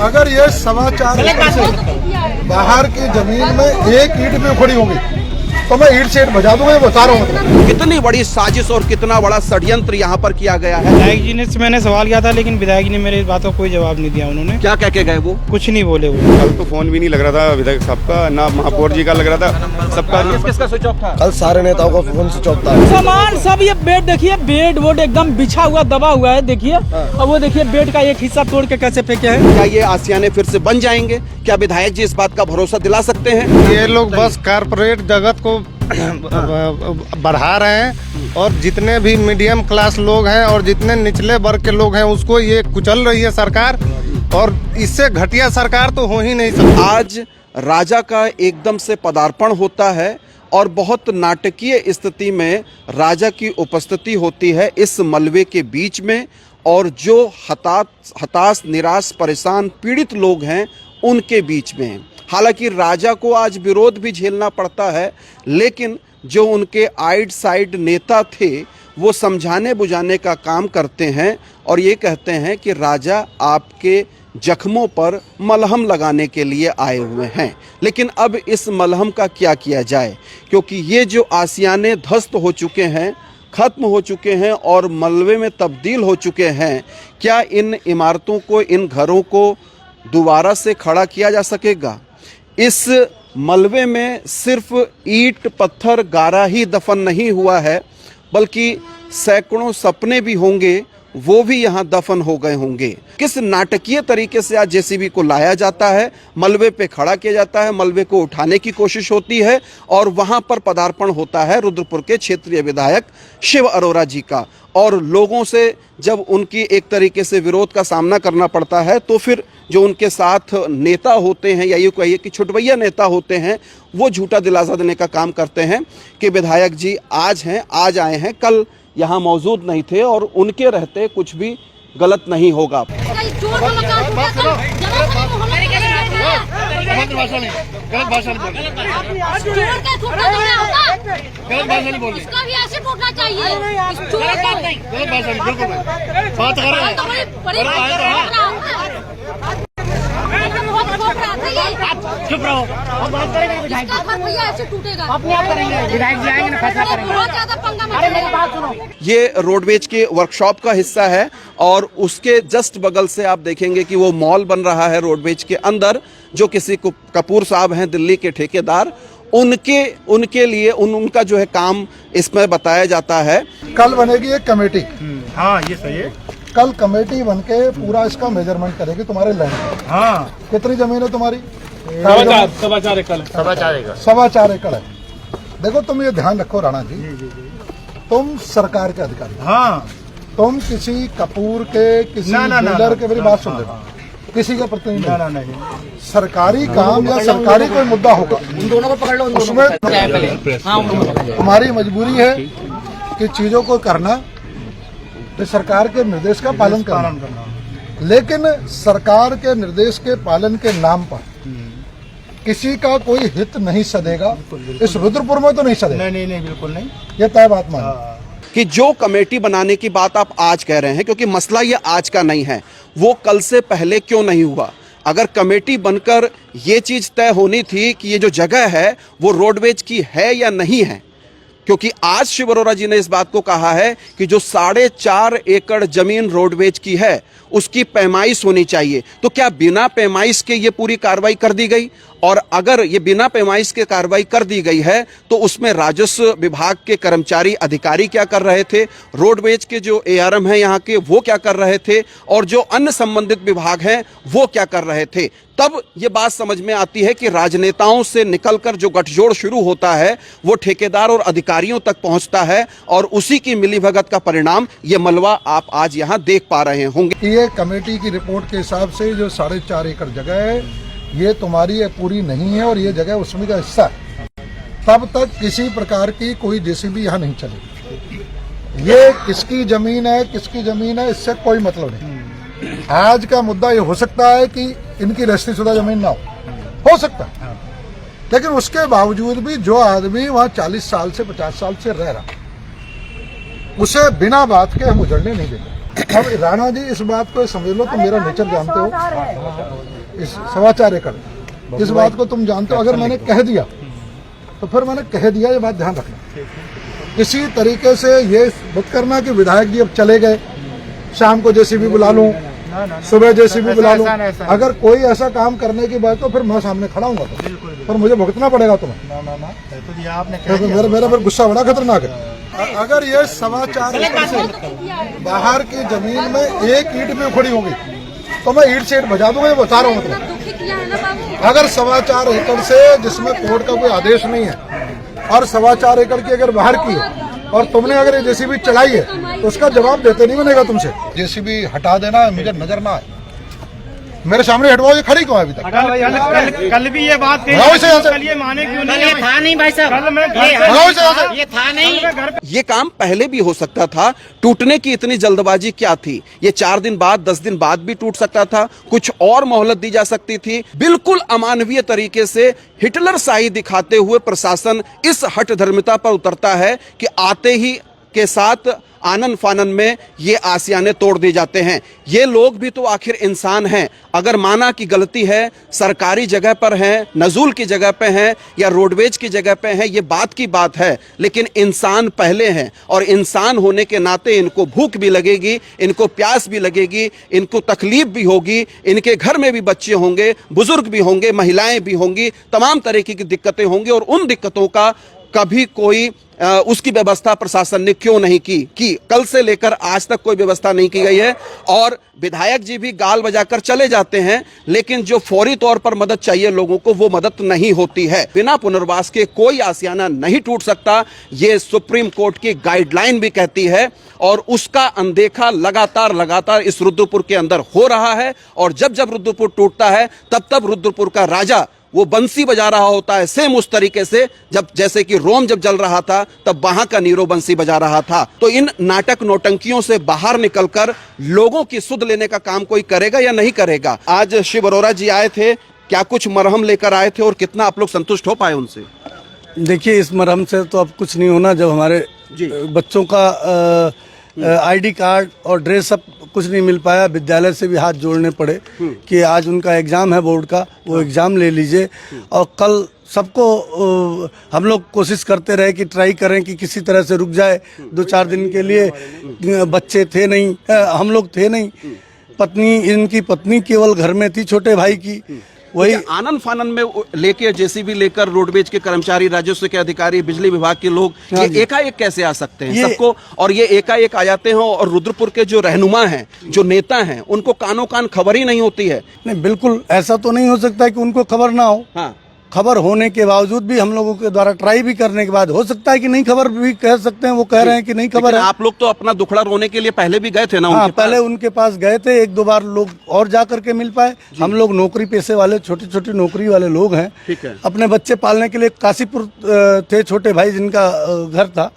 अगर ये 4.25 एकड़ से बाहर की जमीन में एक ईंट भी उखड़ी होगी तो मैं ईंट से ईंट बजा दूंगा, ये बता रहा हूँ। कितनी बड़ी साजिश और कितना बड़ा षड्यंत्र यहाँ पर किया गया है। विधायक जी ने मैंने सवाल किया था, लेकिन विधायक जी ने मेरे इस बात का कोई जवाब नहीं दिया। उन्होंने क्या कह के गए? वो कुछ नहीं बोले। वो कल तो फोन भी नहीं लग रहा था विधायक साहब का, ना महापौर जी का लग रहा था, सबका किसका स्विच ऑफ था? कल सारे नेताओं का फोन स्विच ऑफ था। सामान सब, ये बेड देखिए, बेड वोड एकदम बिछा हुआ दबा हुआ है, देखिए। अब वो देखिए बेड का एक हिस्सा तोड़ के कैसे फेंके हैं। क्या ये आसियाने फिर से बन जाएंगे? क्या विधायक जी इस बात का भरोसा दिला सकते हैं? ये लोग बस कारपोरेट जगत को बढ़ा रहे हैं और जितने भी मीडियम क्लास लोग हैं और जितने निचले वर्ग के लोग हैं उसको ये कुचल रही है सरकार, और इससे घटिया सरकार तो हो ही नहीं सकती। आज राजा का एकदम से पदार्पण होता है और बहुत नाटकीय स्थिति में राजा की उपस्थिति होती है इस मलबे के बीच में, और जो हताश निराश परेशान पीड़ित लोग हैं उनके बीच में। हालांकि राजा को आज विरोध भी झेलना पड़ता है, लेकिन जो उनके आइड साइड नेता थे वो समझाने बुझाने का काम करते हैं और ये कहते हैं कि राजा आपके जख्मों पर मलहम लगाने के लिए आए हुए हैं। लेकिन अब इस मलहम का क्या किया जाए, क्योंकि ये जो आसियाने ध्वस्त हो चुके हैं, खत्म हो चुके हैं और मलबे में तब्दील हो चुके हैं, क्या इन इमारतों को, इन घरों को दोबारा से खड़ा किया जा सकेगा? इस मलबे में सिर्फ ईंट पत्थर गारा ही दफन नहीं हुआ है, बल्कि सैकड़ों सपने भी होंगे, वो भी यहाँ दफन हो गए होंगे। किस नाटकीय तरीके से आज जेसीबी को लाया जाता है, मलबे पे खड़ा किया जाता है, मलबे को उठाने की कोशिश होती है और वहाँ पर पदार्पण होता है रुद्रपुर के क्षेत्रीय विधायक शिव अरोरा जी का। और लोगों से जब उनकी एक तरीके से विरोध का सामना करना पड़ता है तो फिर जो उनके साथ नेता होते हैं या ये कहिए कि छुटवैया नेता होते हैं, वो झूठा दिलासा देने का काम करते हैं कि विधायक जी आज हैं, आज आए हैं, कल यहाँ मौजूद नहीं थे और उनके रहते कुछ भी गलत नहीं होगा। चुप रहो, हम बात करेंगे विधायक भैया ऐसे टूटेगा, अपने आप करेंगे, विधायक जी आएंगे ना फैसला करेंगे। बहुत ज्यादा पंगा मत। अरे मेरी बात सुनो, ये रोडवेज के वर्कशॉप का हिस्सा है और उसके जस्ट बगल से आप देखेंगे कि वो मॉल बन रहा है रोडवेज के अंदर, जो किसी कपूर साहब हैं दिल्ली के ठेकेदार, उनके लिए उनका जो है काम इसमें बताया जाता है। कल बनेगी एक कमेटी। हाँ ये सही है। कल कमेटी बनके पूरा इसका मेजरमेंट करेगी तुम्हारे लैंड। हाँ कितनी जमीन है तुम्हारी? 4.25 एकड़। 4.25 एकड़ है। देखो तुम ये ध्यान रखो राणा जी, तुम सरकार के अधिकारी, हाँ, तुम किसी कपूर के, किसी डीलर के, मेरी बात सुन लेना, किसी का प्रतिनिधि नहीं, सरकारी काम या सरकारी कोई मुद्दा होगा उन दोनों को पकड़ लो, उसमें तुम्हारी मजबूरी है कि चीजों को करना, तो सरकार के निर्देश का पालन करना। लेकिन सरकार के निर्देश के पालन के नाम पर किसी का कोई हित नहीं सधेगा, इस रुद्रपुर में तो नहीं सधेगा। नहीं बिल्कुल नहीं, ये तय बात मान कि जो कमेटी बनाने की बात आप आज कह रहे हैं, क्योंकि मसला ये आज का नहीं है, वो कल से पहले क्यों नहीं हुआ? अगर कमेटी बनकर ये चीज तय होनी थी कि ये जो जगह है वो रोडवेज की है या नहीं है, क्योंकि आज शिव अरोरा जी ने इस बात को कहा है कि जो 4.5 एकड़ जमीन रोडवेज की है उसकी पैमाइश होनी चाहिए। तो क्या बिना पैमाइश के ये पूरी कार्रवाई कर दी गई? और अगर ये बिना पैमाइश के कार्रवाई कर दी गई है तो उसमें राजस्व विभाग के कर्मचारी अधिकारी क्या कर रहे थे, रोडवेज के जो एआरएम हैं यहाँ के वो क्या कर रहे थे, और जो अन्य संबंधित विभाग हैं वो क्या कर रहे थे? तब ये बात समझ में आती है कि राजनेताओं से निकलकर जो गठजोड़ शुरू होता है वो ठेकेदार और अधिकारियों तक पहुंचता है, और उसी की मिलीभगत का परिणाम ये मलबा आप आज यहाँ देख पा रहे होंगे। ये कमेटी की रिपोर्ट के हिसाब से जो 4.5 एकड़ जगह है ये तुम्हारी पूरी नहीं है और ये जगह उसमें का हिस्सा है। तब तक किसी प्रकार की कोई जेसीबी यहाँ नहीं चलेगी। ये किसकी जमीन है, किसकी जमीन है, इससे कोई मतलब नहीं। आज का मुद्दा ये हो सकता है कि इनकी रजिस्ट्रीशुदा जमीन ना हो सकता है, लेकिन उसके बावजूद भी जो आदमी वहाँ 40 साल से 50 साल से रह रहा, उसे बिना बात के हम उजड़ने नहीं देंगे। अब राणा जी इस बात को समझ लो, तुम मेरा नेचर जानते हो, इस 4.25 एकड़ इस बात को तुम जानते हो। अगर मैंने कह दिया तो फिर मैंने कह दिया, ये बात ध्यान रखना। इसी तरीके से ये मत करना कि विधायक जी अब चले गए, शाम को जेसीबी बुला लूं, सुबह जेसीबी बुला लूं। अगर कोई ऐसा काम करने की बात तो फिर मैं सामने खड़ा हूंगा, तो पर मुझे भुगतना पड़ेगा तुम्हें। मेरा फिर गुस्सा बड़ा खतरनाक है। अगर ये 4.25 एकड़ से बाहर की जमीन में एक ईंट भी उखड़ी होगी तो मैं ईंट से ईंट बजा दूंगा, ये बता रहा हूँ। मतलब अगर 4.25 एकड़ से, जिसमें कोर्ट का कोई आदेश नहीं है, और 4.25 एकड़ की अगर बाहर की है और तुमने अगर ये जेसीबी चलाई है तो उसका जवाब देते नहीं बनेगा तुमसे। जेसीबी हटा देना, मुझे नजर ना आए, मेरे सामने हटवाओ। ये खड़ी क्यों है अभी तक? कल भी ये बात कही, कल ये माने क्यों नहीं? ये था नहीं भाई साहब, ये था नहीं। ये काम पहले भी हो सकता था, टूटने की इतनी जल्दबाजी क्या थी? ये 4 दिन बाद 10 दिन बाद भी टूट सकता था, कुछ और मोहलत दी जा सकती थी। बिल्कुल अमानवीय तरीके से हिटलर शाही दिखाते हुए प्रशासन इस हठधर्मिता पर उतरता है कि आते ही के साथ आनन फानन में ये आसियाने तोड़ दी जाते हैं। ये लोग भी तो आखिर इंसान हैं। अगर माना कि गलती है, सरकारी जगह पर है, नजूल की जगह पे हैं या रोडवेज की जगह पे हैं, ये बात की बात है, लेकिन इंसान पहले हैं। और इंसान होने के नाते इनको भूख भी लगेगी, इनको प्यास भी लगेगी, इनको तकलीफ भी होगी, इनके घर में भी बच्चे होंगे, बुजुर्ग भी होंगे, महिलाएं भी होंगी, तमाम तरीके की दिक्कतें होंगी। और उन दिक्कतों का कभी कोई उसकी व्यवस्था प्रशासन ने क्यों नहीं की? कल से लेकर आज तक कोई व्यवस्था नहीं की गई है। और विधायक जी भी गाल बजाकर चले जाते हैं, लेकिन जो फौरी तौर पर मदद चाहिए लोगों को, वो मदद नहीं होती है। बिना पुनर्वास के कोई आसियाना नहीं टूट सकता, ये सुप्रीम कोर्ट की गाइडलाइन भी कहती है। और उसका अनदेखा लगातार इस रुद्रपुर के अंदर हो रहा है। और जब रुद्रपुर टूटता है, तब रुद्रपुर का राजा वो बंसी बजा रहा होता है, सेम उस तरीके से जैसे कि रोम जब जल रहा था तब वहां का नीरो बंसी बजा रहा था। तो इन नाटक नौटंकियों से बाहर निकलकर लोगों की सुध लेने का काम कोई करेगा या नहीं करेगा? आज शिव अरोरा जी आए थे, क्या कुछ मरहम लेकर आए थे और कितना आप लोग संतुष्ट हो पाए उनसे? देखिए, इस मरहम से तो अब कुछ नहीं होना। जब हमारे बच्चों का आईडी कार्ड और ड्रेस सब कुछ नहीं मिल पाया, विद्यालय से भी हाथ जोड़ने पड़े कि आज उनका एग्ज़ाम है बोर्ड का, वो एग्ज़ाम ले लीजिए। और कल सबको हम लोग कोशिश करते रहे कि ट्राई करें कि किसी तरह से रुक जाए 2-4 दिन के लिए। बच्चे थे नहीं, हम लोग थे नहीं, इनकी पत्नी केवल घर में थी, छोटे भाई की। वही आनंद फानन में लेके जेसीबी लेकर रोडवेज के कर्मचारी, राजस्व के अधिकारी, बिजली विभाग के लोग ये एकाएक कैसे आ सकते हैं सबको? और ये एकाएक आ जाते हैं। और रुद्रपुर के जो रहनुमा हैं, जो नेता हैं, उनको कानों कान खबर ही नहीं होती है। नहीं, बिल्कुल ऐसा तो नहीं हो सकता कि उनको खबर ना हो। हाँ, खबर होने के बावजूद भी हम लोगों के द्वारा ट्राई भी करने के बाद हो सकता है कि नहीं खबर भी कह सकते हैं। वो कह रहे हैं कि नहीं खबर है। आप लोग तो अपना दुखड़ा रोने के लिए पहले भी गए थे ना? हाँ, पहले उनके पास गए थे, 1-2 बार लोग और जा करके मिल पाए। हम लोग नौकरी पेशे वाले, छोटी नौकरी वाले लोग हैं। ठीक है। अपने बच्चे पालने के लिए काशीपुर थे, छोटे भाई जिनका घर था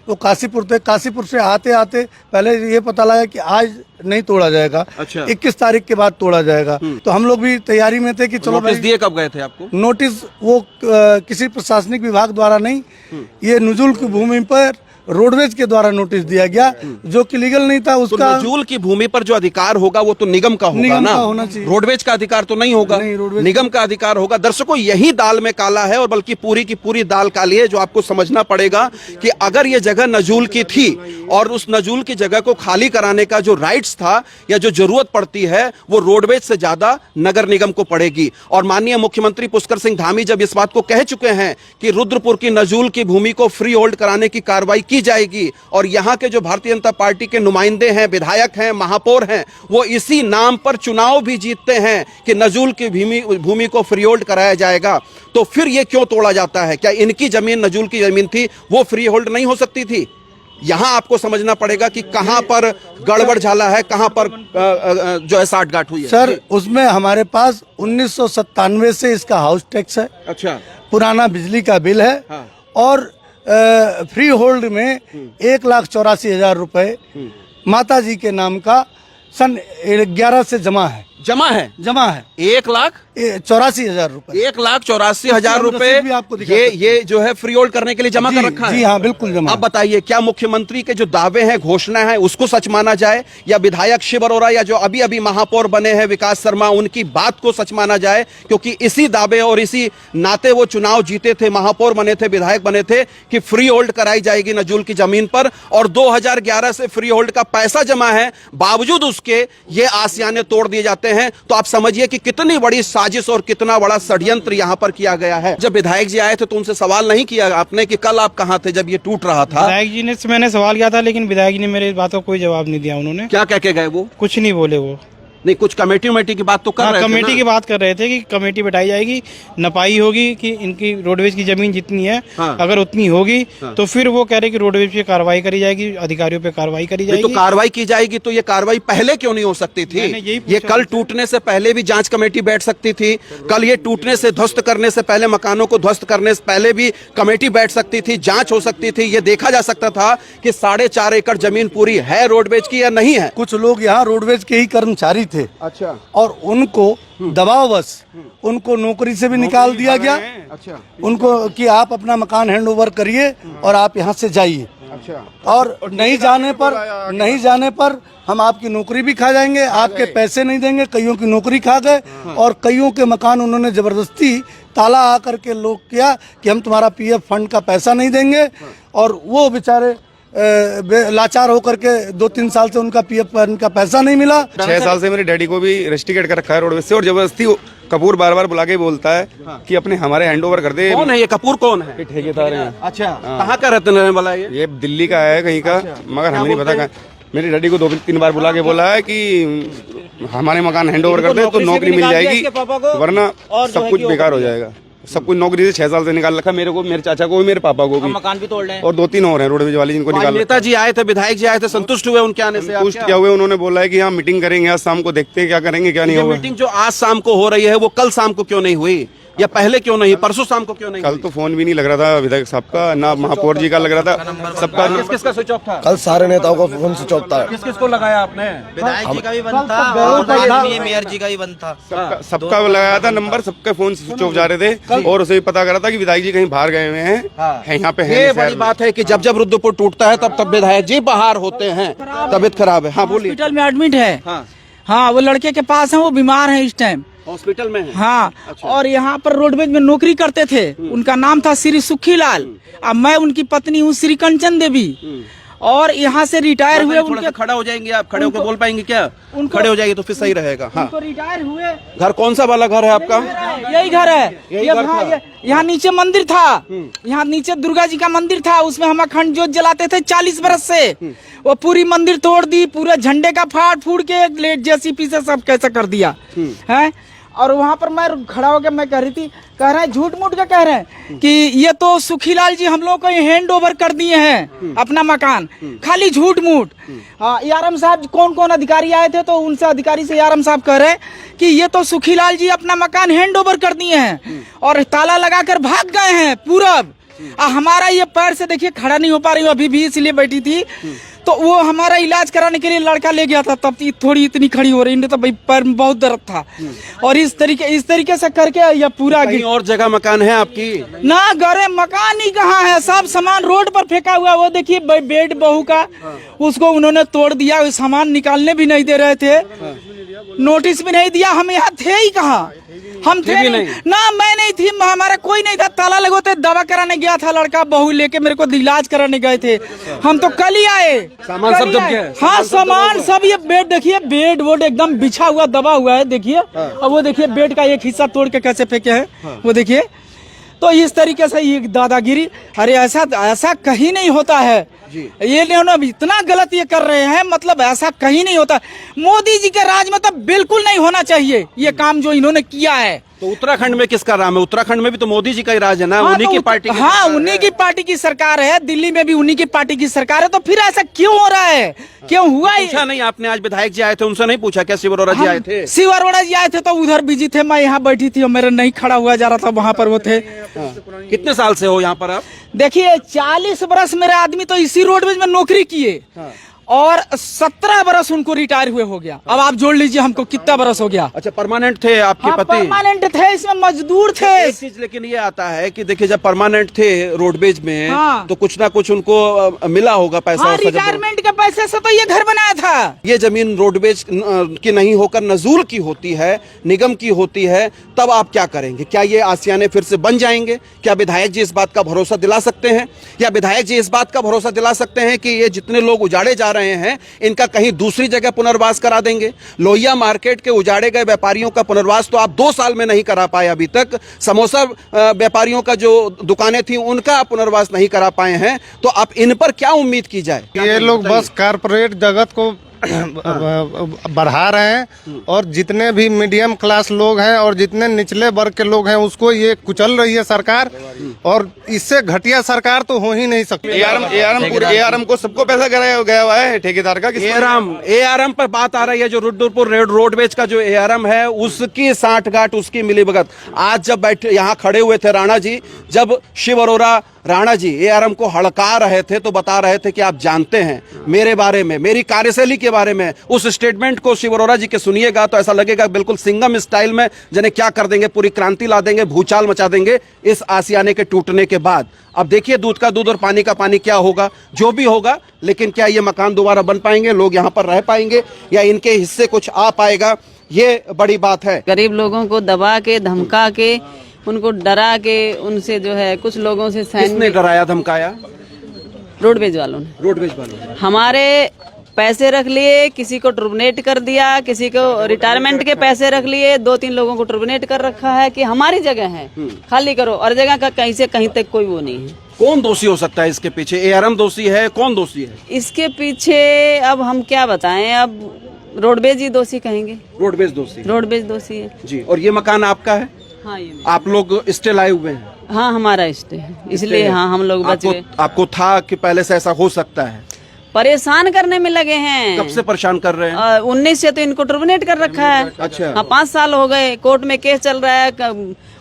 वो काशीपुर थे। काशीपुर से आते आते पहले ये पता लगा कि आज नहीं तोड़ा जाएगा। अच्छा। 21 तारीख के बाद तोड़ा जाएगा। तो हम लोग भी तैयारी में थे कि चलो। नोटिस दिए कब गए थे आपको? नोटिस वो किसी प्रशासनिक विभाग द्वारा नहीं, ये नजुल की भूमि पर रोडवेज के द्वारा नोटिस दिया गया, जो कि लीगल नहीं था। उसका तो नजूल की भूमि पर जो अधिकार होगा वो तो निगम का होगा ना, होना चाहिए। रोडवेज का अधिकार तो नहीं होगा, निगम का अधिकार होगा। दर्शकों, यही दाल में काला है, और बल्कि पूरी की पूरी दाल काली है। जो आपको समझना पड़ेगा कि अगर ये जगह नजूल की थी और उस नजूल की जगह को खाली कराने का जो राइट्स था या जो जरूरत पड़ती है, वो रोडवेज से ज्यादा नगर निगम को पड़ेगी। और माननीय मुख्यमंत्री पुष्कर सिंह धामी जब इस बात को कह चुके हैं कि रुद्रपुर की नजूल की भूमि को फ्री होल्ड कराने की कार्रवाई की जाएगी, और यहां के जो भारतीय जनता पार्टी के नुमाइंदे हैं, विधायक हैं, महापौर हैं, वो इसी नाम पर चुनाव भी जीतते हैं कि नजूल की भूमि को फ्री होल्ड कराया जाएगा, तो फिर ये क्यों तोड़ा जाता है? क्या इनकी जमीन, नजूल की जमीन थी, वो फ्री होल्ड नहीं हो सकती थी? यहां आपको समझना पड़ेगा कि कहां पर गड़बड़ झाला है, कहां पर जो है साठगांठ हुई है। सर, उसमें हमारे पास 1997 से इसका हाउस टैक्स है। अच्छा। पुराना बिजली का बिल है। हाँ। और फ्री होल्ड में 1,84,000 रुपए माता जी के नाम का सन 11 से जमा है। जमा है जमा है 1,84,000 रुपए। 1,84,000 रुपए रसीद भी आपको दिखा ये जो है फ्री होल्ड करने के लिए जमा कर रखा है। जी हाँ, बिल्कुल जमा। अब बताइए, क्या मुख्यमंत्री के जो दावे हैं, घोषणा है, उसको सच माना जाए, या विधायक शिव अरोड़ा या जो अभी अभी महापौर बने हैं विकास शर्मा, उनकी बात को सच माना जाए? क्योंकि इसी दावे और इसी नाते वो चुनाव जीते थे, महापौर बने थे, विधायक बने थे कि फ्री होल्ड कराई जाएगी नजूल की जमीन पर, और 2011 से फ्री होल्ड का पैसा जमा है, बावजूद उसके ये आसियाने तोड़ दिए जाते हैं। तो आप समझिए कि कितनी बड़ी साजिश और कितना बड़ा षड्यंत्र यहां पर किया गया है। जब विधायक जी आए थे तो उनसे सवाल नहीं किया आपने कि कल आप कहां थे जब ये टूट रहा था? विधायक जी ने से मैंने सवाल किया था, लेकिन विधायक जी ने मेरी बात का कोई जवाब नहीं दिया। उन्होंने क्या कह के गए? वो कुछ नहीं बोले। वो नहीं, कुछ कमेटी वमेटी की बात तो कर रहे थे कमेटी ना? की बात कर रहे थे कि कमेटी बैठाई जाएगी, नपाई होगी कि इनकी रोडवेज की जमीन जितनी है, हाँ। अगर उतनी होगी तो फिर वो कह रहे कि रोडवेज पे कार्रवाई करी जाएगी, अधिकारियों पे कार्रवाई करी नहीं, जाएगी। तो कार्रवाई की जाएगी तो ये कार्रवाई पहले क्यों नहीं हो सकती थी? मैंने यही ये पूछा। कल टूटने से पहले भी जांच कमेटी बैठ सकती थी। कल ये टूटने से, ध्वस्त करने से पहले, मकानों को ध्वस्त करने से पहले भी कमेटी बैठ सकती थी, जांच हो सकती थी। ये देखा जा सकता था कि 4.5 एकड़ जमीन पूरी है रोडवेज की या नहीं है। कुछ लोग यहाँ रोडवेज के ही कर्मचारी थे अच्छा, और उनको दबाववश उनको नौकरी से भी निकाल दिया गया। अच्छा, उनको कि आप अपना मकान हैंड ओवर करिए और आप यहाँ से जाइए, अच्छा। और नहीं जाने पर हम आपकी नौकरी भी खा जाएंगे, आपके पैसे नहीं देंगे। कईयों की नौकरी खा गए और कईयों के मकान उन्होंने जबरदस्ती ताला आकर के लोग किया कि हम तुम्हारा पीएफ फंड का पैसा नहीं देंगे, और वो बेचारे लाचार होकर के 2-3 साल से उनका पीएफ फंड का पैसा नहीं मिला। 6 साल से मेरे डैडी को भी रेस्ट्रिकेट कर रखा है रोडवेज से, और जबरदस्ती कपूर बार बार बुला के बोलता है कि अपने हमारे हैंड ओवर कर दे। कौन है ये कपूर? कौन है? ठेकेदार हैं। अच्छा, कहाँ का रहने वाला है ये दिल्ली का है कहीं का, मगर हमें नहीं पता कहाँ। मेरे डैडी को 2-3 बार बुला के बोला है कि हमारे मकान हैंड ओवर कर दे तो नौकरी मिल जाएगी, वरना सब कुछ बेकार हो जाएगा। सब कुछ नौकरी से 6 साल से निकाल रखा, मेरे को, मेरे चाचा को भी, मेरे पापा को भी, मकान भी तोड़ रहे हैं, और 2-3 और हैं रोडवेज वाले जिनको निकाल। नेताजी आए थे, विधायक जी आए थे, संतुष्ट हुए उनके आने से? संतुष्ट क्या हुए? उन्होंने बोला है कि हाँ मीटिंग करेंगे आज शाम को, देखते हैं क्या करेंगे क्या नहीं होगा। मीटिंग जो आज शाम को हो रही है वो कल शाम को क्यों नहीं हुई, या पहले क्यों नहीं, परसों शाम को क्यों नहीं? कल तो फोन भी नहीं लग रहा था विधायक साहब का, ना महापौर जी का लग रहा था, सबका। किस किस का स्विच ऑफ था? कल सारे नेताओं का फोन स्विच ऑफ था। किस किस को लगाया आपने? विधायक जी का भी बंद था और मेयर जी का भी बंद था। सबका लगाया था नंबर, सबके फोन स्विच ऑफ जा रहे थे, और उसे भी पता करा था कि विधायक जी कहीं बाहर गए हुए हैं, यहाँ पे है। ये बड़ी बात है कि जब जब रुद्रपुर टूटता है तब तब विधायक जी बाहर होते हैं, तबीयत खराब है। हाँ बोलिए। हॉस्पिटल में एडमिट है। हाँ, हाँ, वो लड़के के पास है, वो बीमार है इस टाइम, हॉस्पिटल में है। हाँ। अच्छा। और यहाँ पर रोडवेज में नौकरी करते थे, उनका नाम था श्री सुखीलाल। अब मैं उनकी पत्नी हूँ श्री कंचन देवी, और यहाँ से रिटायर हुए। थोड़ा सा खड़ा हो जाएंगे आप? खड़े होकर बोल पाएंगे क्या? खड़े हो जाएंगे तो फिर सही रहेगा। हाँ, उनको रिटायर हुए। घर कौन सा वाला घर है आपका? यही घर है। यही घर था। यहाँ नीचे मंदिर था, यहाँ नीचे दुर्गा जी का मंदिर था, उसमें हम अखंड ज्योत जलाते थे 40 बरस से। वो पूरी मंदिर तोड़ दी, पूरे झंडे का फाड़ फूड़ के लेट जेसीपी से सब कैसे कर दिया है। और वहाँ पर मैं खड़ा होकर मैं कह रही थी, कह रहे हैं झूठ मूठ का कह रहे हैं कि ये तो सुखीलाल जी हम लोग को हैंड ओवर कर दिए हैं अपना मकान, खाली झूठ मूठ। हाँ, यारम साहब, कौन कौन अधिकारी आए थे तो उनसे अधिकारी से यारम साहब कह रहे कि ये तो सुखीलाल जी अपना मकान हैंड ओवर कर दिए हैं और ताला लगाकर भाग गए हैं पूरब। हमारा ये पैर से देखिए खड़ा नहीं हो पा रही हूँ अभी भी, इसलिए बैठी थी। तो वो हमारा इलाज कराने के लिए लड़का ले गया था, तब थोड़ी इतनी खड़ी हो रही, नहीं तो भाई पैर में बहुत दर्द था। और इस तरीके से करके ये पूरा कहीं और जगह मकान है आपकी? ना, घरे मकान ही कहाँ है, सब सामान रोड पर फेंका हुआ। वो देखिए बेड बहू का, उसको उन्होंने तोड़ दिया, सामान निकालने भी नहीं दे रहे थे, नोटिस भी नहीं दिया। हम यहाँ थे ही कहाँ, हम थे नहीं ना, मैं नहीं थी, हमारा कोई नहीं था। ताला लगोते दवा कराने गया था लड़का, बहू लेके मेरे को इलाज कराने गए थे। हम तो कल ही आए। सामान सब दब गया है? हाँ, सामान सब, ये बेड देखिए, बेड वोड एकदम बिछा हुआ दबा हुआ है, देखिए। और वो देखिए बेड का एक हिस्सा तोड़ के कैसे फेंके हैं, वो देखिए। तो इस तरीके से ये दादागिरी, अरे ऐसा कहीं नहीं होता है। ये इतना गलत ये कर रहे हैं, मतलब ऐसा कहीं नहीं होता। मोदी जी के राज में तो बिल्कुल नहीं होना चाहिए ये काम जो इन्होंने किया है। तो उत्तराखंड में किसका राज है? उत्तराखंड में भी तो मोदी जी का ही राज है ना, हाँ, उन्हीं की पार्टी की। हाँ, उन्हीं की पार्टी की सरकार है, दिल्ली में भी उन्हीं की पार्टी की सरकार है। तो फिर ऐसा क्यों हो रहा है, क्यों हुआ? पूछा नहीं आपने? आज विधायक जी आए थे, उनसे नहीं पूछा क्या शिव अरोड़ा जी आए थे? शिव अरोड़ा जी आए थे तो उधर बिजी थे, मैं यहाँ बैठी थी और मेरा नहीं खड़ा हुआ जा रहा था, वहाँ पर वो थे। कितने साल से हो यहाँ पर आप? देखिए 40 बरस मेरे आदमी तो इसी रोडवेज में नौकरी किए, और 17 बरस उनको रिटायर हुए हो गया। अब आप जोड़ लीजिए हमको कितना बरस हो गया। अच्छा, परमानेंट थे आपके हाँ, पति? परमानेंट थे, इसमें मजदूर थे। एक चीज लेकिन ये आता है कि देखिए, जब परमानेंट थे रोडवेज में, हाँ। तो कुछ ना कुछ उनको मिला होगा पैसा। हाँ, वैसा जब- रिटायरमेंट के पैसे से तो ये घर बनाया था। ये जमीन रोडवेज की नहीं होकर नजूल की होती है, निगम की होती है, तब आप क्या करेंगे? क्या ये आसियाने फिर से बन जाएंगे? क्या विधायक जी इस बात का भरोसा दिला सकते हैं? या विधायक जी इस बात का भरोसा दिला सकते हैं कि ये जितने लोग उजाड़े जा रहे हैं इनका कहीं दूसरी जगह पुनर्वास करा देंगे? लोहिया मार्केट के उजाड़े गए व्यापारियों का पुनर्वास तो आप 2 साल में नहीं करा पाए अभी तक। समोसा व्यापारियों का जो दुकानें थी उनका आप पुनर्वास नहीं करा पाए हैं, तो अब इन पर क्या उम्मीद की जाए? ये लोग बस कारपोरेट जगत को बढ़ा रहे हैं और जितने भी मीडियम क्लास लोग हैं और जितने निचले वर्ग के लोग हैं उसको ये कुचल रही है सरकार, और इससे घटिया सरकार तो हो ही नहीं सकती। एआरएम को सबको पैसा गया हुआ है ठेकेदार का। एआरएम पर बात आ रही है। जो रुद्रपुर रोडवेज का जो एआरएम है उसकी सांठगांठ, उसकी मिलीभगत। आज जब बैठे यहाँ खड़े हुए थे राणा जी, जब शिव अरोरा राणा जी एआरएम को हड़का रहे थे तो बता रहे थे कि आप जानते हैं मेरे बारे में, मेरी कार्यशैली के बारे में। उस स्टेटमेंट को शिव अरोरा जी के सुनिएगा तो ऐसा लगेगा बिल्कुल सिंघम स्टाइल में जने क्या कर देंगे, पूरी क्रांति ला देंगे, भूचाल मचा देंगे इस आसियाने के टूटने के बाद। अब देखिए, दूध का दूध और पानी का पानी क्या होगा, जो भी होगा। लेकिन क्या ये मकान दोबारा बन पाएंगे, लोग यहाँ पर रह पाएंगे, या इनके हिस्से कुछ आ पाएगा, ये बड़ी बात है। गरीब लोगों को दबा के, धमका के, उनको डरा के, उनसे जो है कुछ लोगों से किसने डराया धमकाया? रोडवेज वालों ने। रोडवेज वालों ने हमारे पैसे रख लिए, किसी को टर्मिनेट कर दिया, किसी को रिटायरमेंट के पैसे रख लिए, 2-3 लोगों को टर्मिनेट कर रखा है कि हमारी जगह है, खाली करो, और जगह का कहीं से कहीं तक कोई वो नहीं है। कौन दोषी हो सकता है इसके पीछे? एआरएम दोषी है? कौन दोषी है इसके पीछे? अब हम क्या बताएं, अब रोडवेज ही दोषी कहेंगे। रोडवेज दोषी? रोडवेज दोषी है जी। और ये मकान आपका है? हाँ, ये आप लोग स्टे लाए हुए हैं? हाँ, हमारा स्टे है, इसलिए हाँ हम लोग बच गए। आपको था कि पहले से ऐसा हो सकता है? परेशान करने में लगे हैं। कब से परेशान कर रहे हैं? 19 से तो इनको टर्मिनेट कर रखा है। अच्छा। हाँ, 5 साल हो गए, कोर्ट में केस चल रहा है,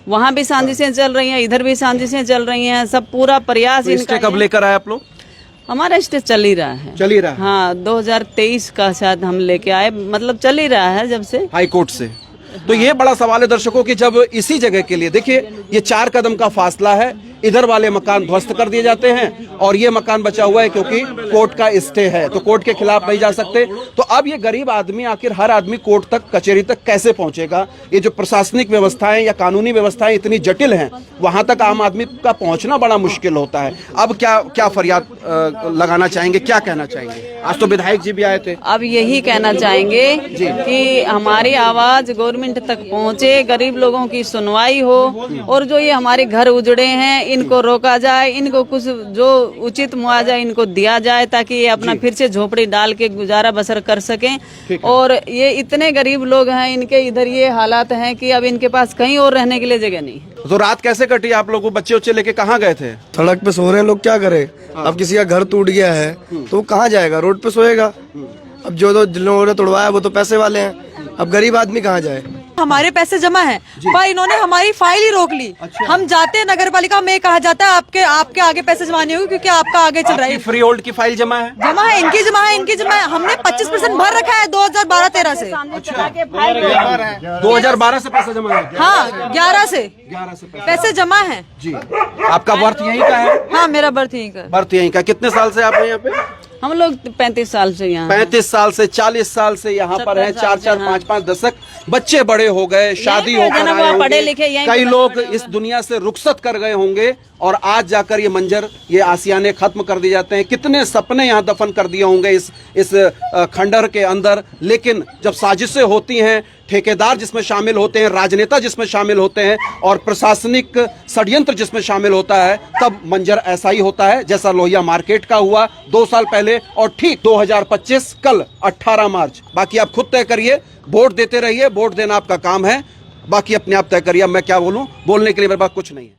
वहाँ भी साजिशें चल रही हैं, इधर भी साजिशें चल रही हैं, सब पूरा प्रयास तो स्टे कब लेकर आए आप लोग? हमारा स्टे चल ही रहा है। चल ही रहा है? हाँ, 2023 का शायद हम लेके आए, मतलब चल ही रहा है जब से। हाई कोर्ट से। तो ये बड़ा सवाल है दर्शकों कि जब इसी जगह के लिए, देखिए ये 4 कदम का फासला है, इधर वाले मकान ध्वस्त कर दिए जाते हैं और ये मकान बचा हुआ है क्योंकि कोर्ट का स्टे है, तो कोर्ट के खिलाफ नहीं जा सकते। तो अब ये गरीब आदमी, आखिर हर आदमी कोर्ट तक, कचहरी तक कैसे पहुंचेगा? ये जो प्रशासनिक व्यवस्थाएं या कानूनी व्यवस्थाएं इतनी जटिल हैं, वहां तक आम आदमी का पहुंचना बड़ा मुश्किल होता है। अब क्या फरियाद लगाना चाहेंगे, क्या कहना चाहेंगे? आज तो विधायक जी भी आए थे। अब यही कहना चाहेंगे कि हमारी आवाज गवर्नमेंट तक पहुंचे, गरीब लोगों की सुनवाई हो, और जो ये हमारे घर उजड़े हैं इनको रोका जाए, इनको कुछ जो उचित मुआवजा इनको दिया जाए ताकि ये अपना फिर से झोपड़ी डाल के गुजारा बसर कर सकें। और ये इतने गरीब लोग हैं, इनके इधर ये हालात हैं कि अब इनके पास कहीं और रहने के लिए जगह नहीं है। तो रात कैसे कटी आप लोगों? बच्चे उच्चे लेके कहाँ गए थे? सड़क पे सो रहे हैं लोग, क्या करे? अब किसी का घर टूट गया है तो वो कहाँ जाएगा? रोड पे सोएगा। अब जो जिन लोगों ने तोड़वाया वो तो पैसे वाले हैं, अब गरीब आदमी कहाँ जाए? हमारे पैसे जमा हैं, पर इन्होंने हमारी फाइल ही रोक ली। अच्छा। हम जाते हैं नगर पालिका में, कहा जाता है आपके आगे पैसे जमा नहीं होंगे क्योंकि आपका आगे चल रहा है। फ्री होल्ड की फाइल जमा है? जमा है, इनकी जमा है, इनकी जमा है। हमने 25% भर रखा है 2012-13 से। 2012 से पैसा जमा है? हाँ, 11 से पैसे जमा है जी। आपका बर्थ यहीं का है? हाँ, मेरा बर्थ यहीं का। बर्थ यहीं का। कितने साल से आप हैं यहाँ पे? हम लोग 35 साल से यहाँ 35 साल से 40 साल से यहाँ पर हैं। 4-4, 5-5 दशक। बच्चे बड़े हो गए, शादी होकर आए होंगे, पढ़े लिखे, यहीं कई लोग इस दुनिया से रुखसत कर गए होंगे, और आज जाकर ये मंजर, ये आसियाने खत्म कर दिए जाते हैं। कितने सपने यहाँ दफन कर दिए होंगे इस खंडर के अंदर। लेकिन जब साजिशें होती हैं, ठेकेदार जिसमें शामिल होते हैं, राजनेता जिसमें शामिल होते हैं, और प्रशासनिक षड्यंत्र जिसमें शामिल होता है, तब मंजर ऐसा ही होता है जैसा लोहिया मार्केट का हुआ 2 साल पहले, और ठीक 2025 कल 18 मार्च। बाकी आप खुद तय करिए, वोट देते रहिए, वोट देना आपका काम है, बाकी अपने आप तय करिए। अब मैं क्या बोलूं, बोलने के लिए मेरे पास कुछ नहीं है।